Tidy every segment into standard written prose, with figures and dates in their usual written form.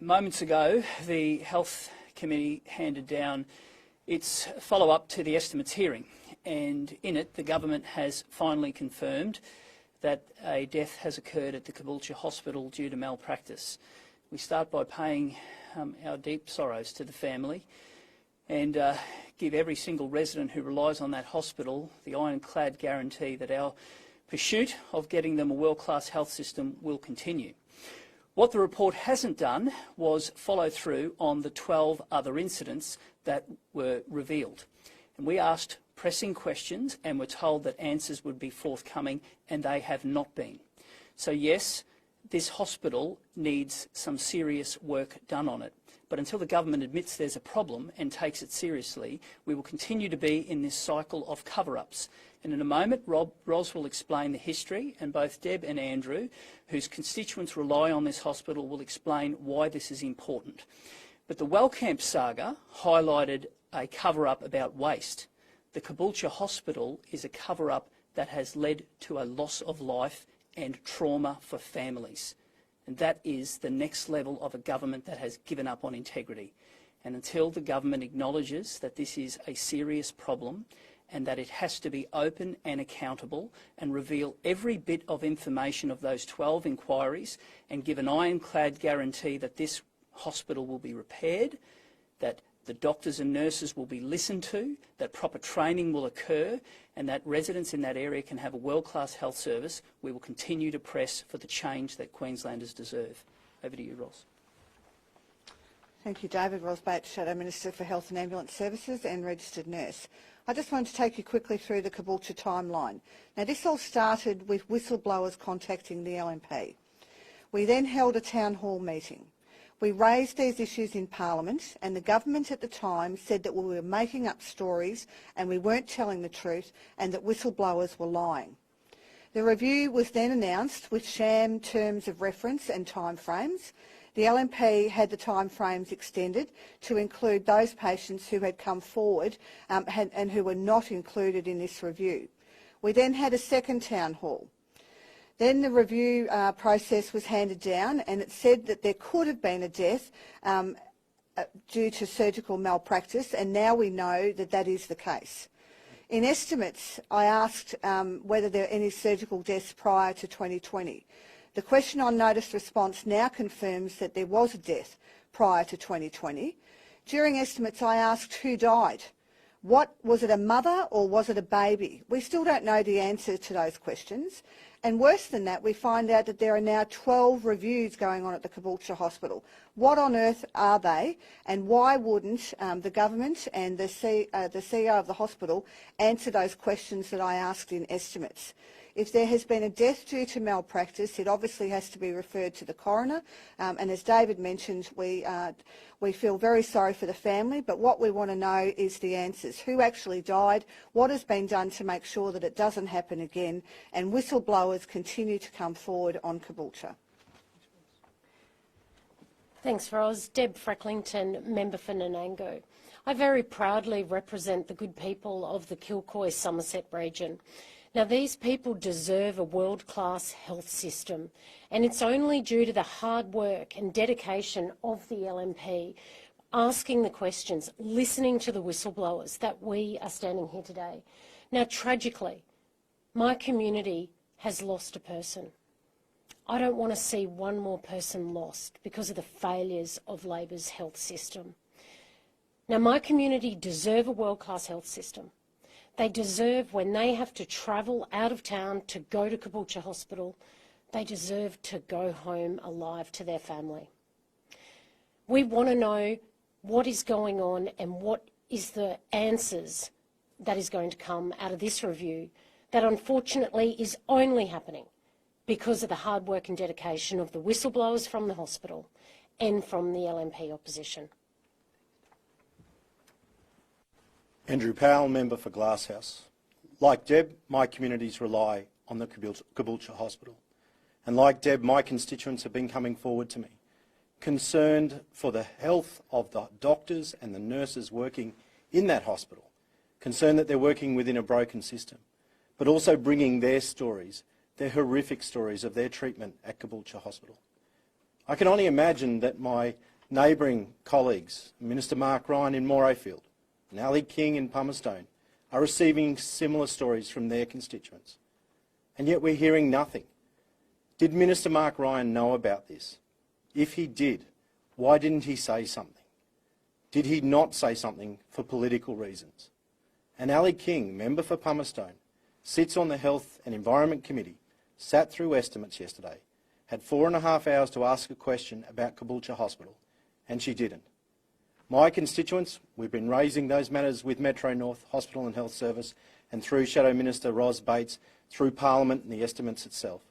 Moments ago, the Health Committee handed down its follow-up to the estimates hearing, and in it the government has finally confirmed that a death has occurred at the Caboolture Hospital due to malpractice. We start by paying our deep sorrows to the family and give every single resident who relies on that hospital the ironclad guarantee that our pursuit of getting them a world-class health system will continue. What the report hasn't done was follow through on the 12 other incidents that were revealed. And we asked pressing questions and were told that answers would be forthcoming, and they have not been. So yes, this hospital needs some serious work done on it. But until the government admits there's a problem and takes it seriously, we will continue to be in this cycle of cover-ups. And in a moment, Ros will explain the history, and both Deb and Andrew, whose constituents rely on this hospital, will explain why this is important. But the Wellcamp saga highlighted a cover-up about waste. The Caboolture Hospital is a cover-up that has led to a loss of life and trauma for families. And that is the next level of a government that has given up on integrity. And until the government acknowledges that this is a serious problem and that it has to be open and accountable and reveal every bit of information of those 12 inquiries and give an ironclad guarantee that this hospital will be repaired, that the doctors and nurses will be listened to, that proper training will occur, and that residents in that area can have a world-class health service, we will continue to press for the change that Queenslanders deserve. Over to you, Ros. Thank you, David. Ros Bates, Shadow Minister for Health and Ambulance Services and Registered Nurse. I just wanted to take you quickly through the Caboolture timeline. Now, this all started with whistleblowers contacting the LNP. We then held a town hall meeting. We raised these issues in Parliament, and the government at the time said that we were making up stories and we weren't telling the truth and that whistleblowers were lying. The review was then announced with sham terms of reference and timeframes. The LNP had the timeframes extended to include those patients who had come forward and who were not included in this review. We then had a second town hall. Then the review process was handed down, and it said that there could have been a death due to surgical malpractice, and now we know that that is the case. In estimates, I asked whether there were any surgical deaths prior to 2020. The question on notice response now confirms that there was a death prior to 2020. During estimates, I asked who died. Was it a mother or was it a baby? We still don't know the answer to those questions. And worse than that, we find out that there are now 12 reviews going on at the Caboolture Hospital. What on earth are they, and why wouldn't the government and the CEO of the hospital answer those questions that I asked in estimates? If there has been a death due to malpractice, it obviously has to be referred to the coroner. And as David mentioned, we feel very sorry for the family, but what we want to know is the answers. Who actually died? What has been done to make sure that it doesn't happen again? And whistleblowers continue to come forward on Caboolture. Thanks, Ros. Deb Frecklington, Member for Nanango. I very proudly represent the good people of the Kilcoy-Somerset region. Now, these people deserve a world-class health system, and it's only due to the hard work and dedication of the LNP, asking the questions, listening to the whistleblowers, that we are standing here today. Now, tragically, my community has lost a person. I don't want to see one more person lost because of the failures of Labor's health system. Now, my community deserve a world-class health system. They deserve, when they have to travel out of town to go to Caboolture Hospital, they deserve to go home alive to their family. We want to know what is going on and what is the answers that is going to come out of this review that unfortunately is only happening because of the hard work and dedication of the whistleblowers from the hospital and from the LNP Opposition. Andrew Powell, Member for Glasshouse. Like Deb, my communities rely on the Caboolture Hospital. And like Deb, my constituents have been coming forward to me, concerned for the health of the doctors and the nurses working in that hospital, concerned that they're working within a broken system, but also bringing their stories, their horrific stories of their treatment at Caboolture Hospital. I can only imagine that my neighbouring colleagues, Minister Mark Ryan in Morayfield and Ali King in Palmerston, are receiving similar stories from their constituents. And yet we're hearing nothing. Did Minister Mark Ryan know about this? If he did, why didn't he say something? Did he not say something for political reasons? And Ali King, member for Palmerston, sits on the Health and Environment Committee, sat through estimates yesterday, had 4.5 hours to ask a question about Caboolture Hospital, and she didn't. My constituents, we've been raising those matters with Metro North Hospital and Health Service and through Shadow Minister Ros Bates, through Parliament and the estimates itself.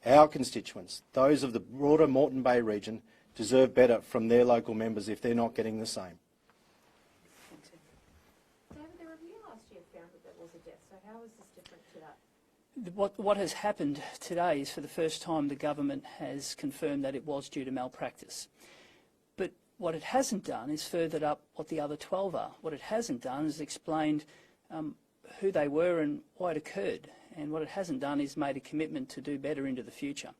Our constituents, those of the broader Moreton Bay region, deserve better from their local members if they're not getting the same. David, the review last year found that there was a death, so how is this different to that? What has happened today is for the first time the government has confirmed that it was due to malpractice. But what it hasn't done is furthered up what the other 12 are. What it hasn't done is explained who they were and why it occurred. And what it hasn't done is made a commitment to do better into the future.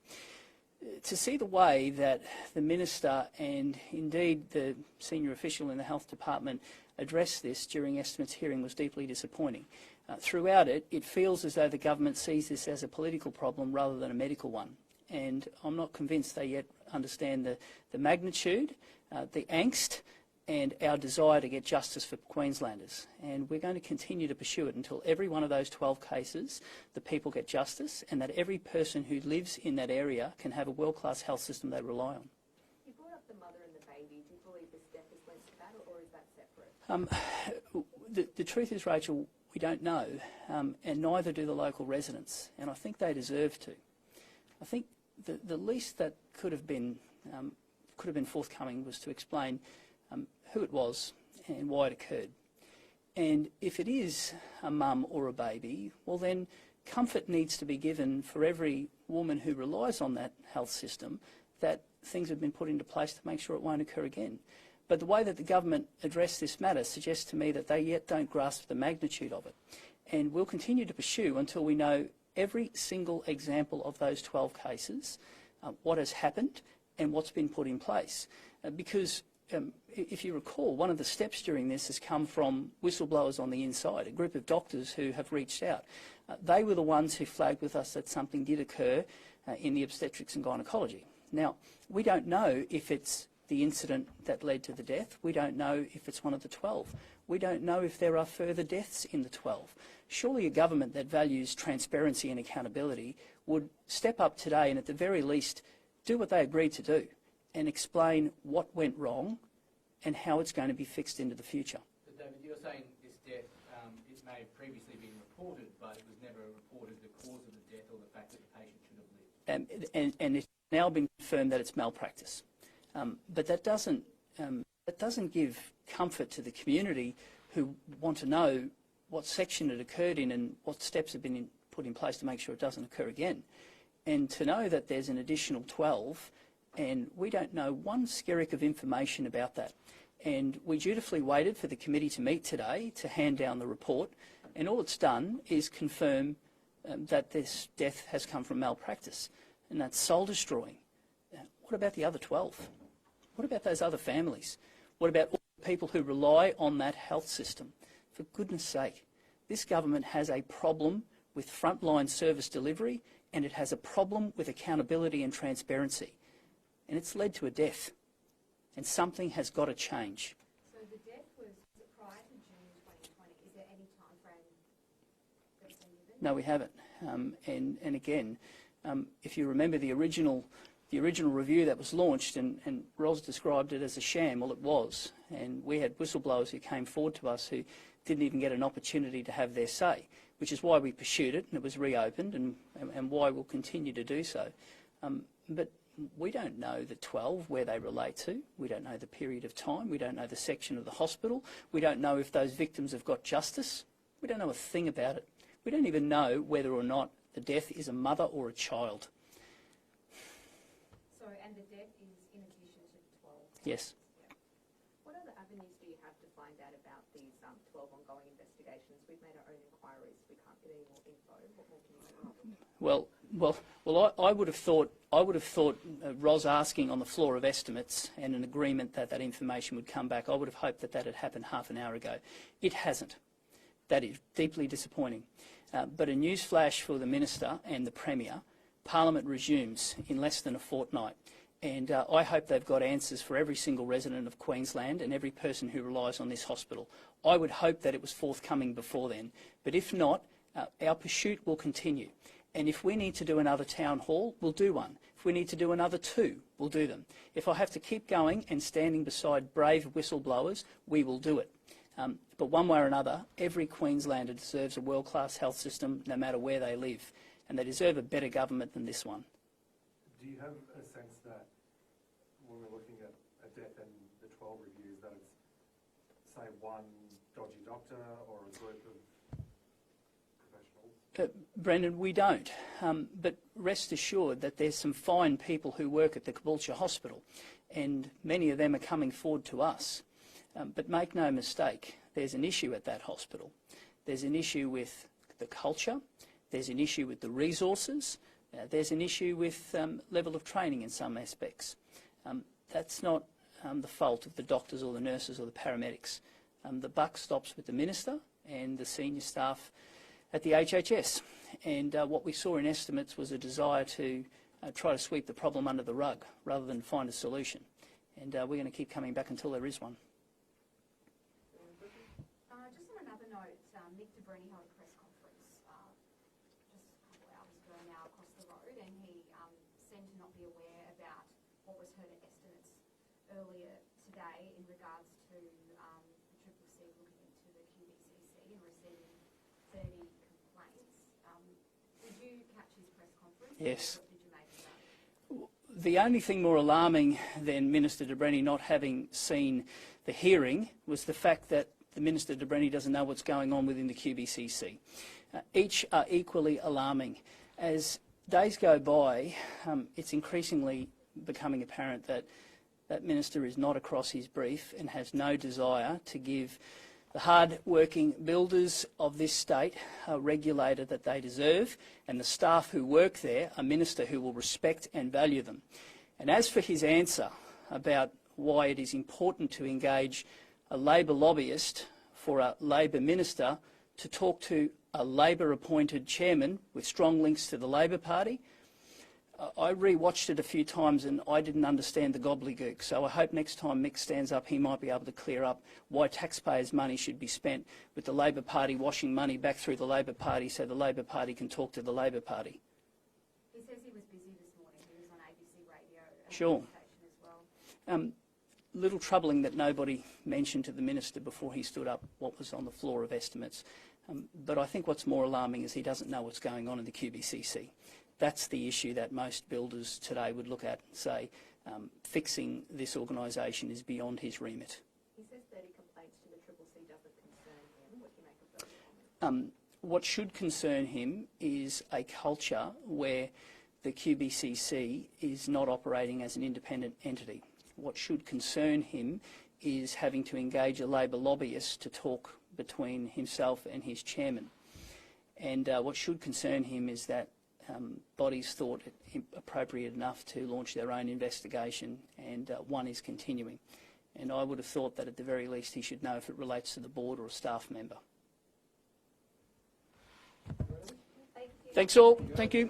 To see the way that the Minister and indeed the senior official in the Health Department addressed this during estimates hearing was deeply disappointing. Throughout it, it feels as though the government sees this as a political problem rather than a medical one. And I'm not convinced they yet understand the magnitude, the angst and our desire to get justice for Queenslanders. And we're going to continue to pursue it until every one of those 12 cases, the people get justice and that every person who lives in that area can have a world-class health system they rely on. You brought up the mother and the baby. Do you believe this death is linked to that, or is that separate? The truth is, Rachel, we don't know, and neither do the local residents, and I think they deserve to. I think the least that could have been forthcoming was to explain who it was and why it occurred. And if it is a mum or a baby, well then comfort needs to be given for every woman who relies on that health system that things have been put into place to make sure it won't occur again. But the way that the government addressed this matter suggests to me that they yet don't grasp the magnitude of it. And we'll continue to pursue until we know every single example of those 12 cases, what has happened and what's been put in place. Because if you recall, one of the steps during this has come from whistleblowers on the inside, a group of doctors who have reached out. They were the ones who flagged with us that something did occur in the obstetrics and gynaecology. Now, we don't know if it's the incident that led to the death. We don't know if it's one of the 12. We don't know if there are further deaths in the 12. Surely a government that values transparency and accountability would step up today and at the very least do what they agreed to do and explain what went wrong and how it's going to be fixed into the future. But David, you're saying this death, it may have previously been reported, but it was never reported the cause of the death or the fact that the patient should have lived. And it's now been confirmed that it's malpractice. But that doesn't give comfort to the community who want to know what section it occurred in and what steps have been put in place to make sure it doesn't occur again. And to know that there's an additional 12 and we don't know one skerrick of information about that. And we dutifully waited for the committee to meet today to hand down the report, and all it's done is confirm that this death has come from malpractice, and that's soul-destroying. What about the other 12? What about those other families? What about all the people who rely on that health system? For goodness sake, this government has a problem with frontline service delivery, and it has a problem with accountability and transparency. And it's led to a death. And something has got to change. So the death was prior to June 2020. Is there any time frame that's been given? No, we haven't. And again, if you remember the original review that was launched, and Ros described it as a sham, well, it was. And we had whistleblowers who came forward to us who didn't even get an opportunity to have their say, which is why we pursued it and it was reopened, and why we'll continue to do so. But we don't know the 12 where they relate to. We don't know the period of time. We don't know the section of the hospital. We don't know if those victims have got justice. We don't know a thing about it. We don't even know whether or not the death is a mother or a child. So, and the death is in addition to 12? Yes. Yeah. What other avenues do you have to find out about these 12 ongoing investigations? We've made our own inquiries. We can't get any more info. What more can you do? Well, I would have thought Ros asking on the floor of estimates and an agreement that that information would come back, I would have hoped that that had happened half an hour ago. It hasn't. That is deeply disappointing. But a news flash for the Minister and the Premier, Parliament resumes in less than a fortnight. And I hope they've got answers for every single resident of Queensland and every person who relies on this hospital. I would hope that it was forthcoming before then. But if not, our pursuit will continue. And if we need to do another town hall, we'll do one. If we need to do another two, we'll do them. If I have to keep going and standing beside brave whistleblowers, we will do it. But one way or another, every Queenslander deserves a world-class health system no matter where they live. And they deserve a better government than this one. Do you have a sense that when we're looking at a death and the 12 reviews, that it's, say, one dodgy doctor or a group of professionals? Brendan, we don't. But rest assured that there's some fine people who work at the Caboolture Hospital, and many of them are coming forward to us. But make no mistake, there's an issue at that hospital. There's an issue with the culture. There's an issue with the resources. There's an issue with level of training in some aspects. That's not the fault of the doctors or the nurses or the paramedics. The buck stops with the Minister and the senior staff at the HHS. And what we saw in estimates was a desire to try to sweep the problem under the rug rather than find a solution. And we're going to keep coming back until there is one. Just on another note, Nick DeBrenny held a press conference just a couple of hours ago now across the road, and he seemed to not be aware about what was heard at estimates earlier today in regards to the CCC looking into the QBCC and receiving 30 complaints. Did you catch his press conference? Yes. What did you make of that? The only thing more alarming than Minister DeBrenny not having seen the hearing was the fact that the Minister DeBrenny doesn't know what's going on within the QBCC. Each are equally alarming. As days go by, it's increasingly becoming apparent that that Minister is not across his brief and has no desire to give the hard-working builders of this state a regulator that they deserve, and the staff who work there a Minister who will respect and value them. And as for his answer about why it is important to engage a Labor lobbyist for a Labor Minister to talk to a Labor-appointed chairman with strong links to the Labor Party, I re-watched it a few times and I didn't understand the gobbledygook. So I hope next time Mick stands up he might be able to clear up why taxpayers' money should be spent with the Labor Party washing money back through the Labor Party so the Labor Party can talk to the Labor Party. He says he was busy this morning. He was on ABC Radio Sure. as well. Little troubling that nobody mentioned to the Minister before he stood up what was on the floor of estimates. But I think what's more alarming is he doesn't know what's going on in the QBCC. That's the issue that most builders today would look at and say, fixing this organisation is beyond his remit. He says 30 complaints to the CCC doesn't concern him. What do you make of those comments? What should concern him is a culture where the QBCC is not operating as an independent entity. What should concern him is having to engage a Labor lobbyist to talk between himself and his chairman. And what should concern him is that bodies thought it appropriate enough to launch their own investigation, and one is continuing. And I would have thought that at the very least he should know if it relates to the board or a staff member. Thank you. Thanks all. Thank you.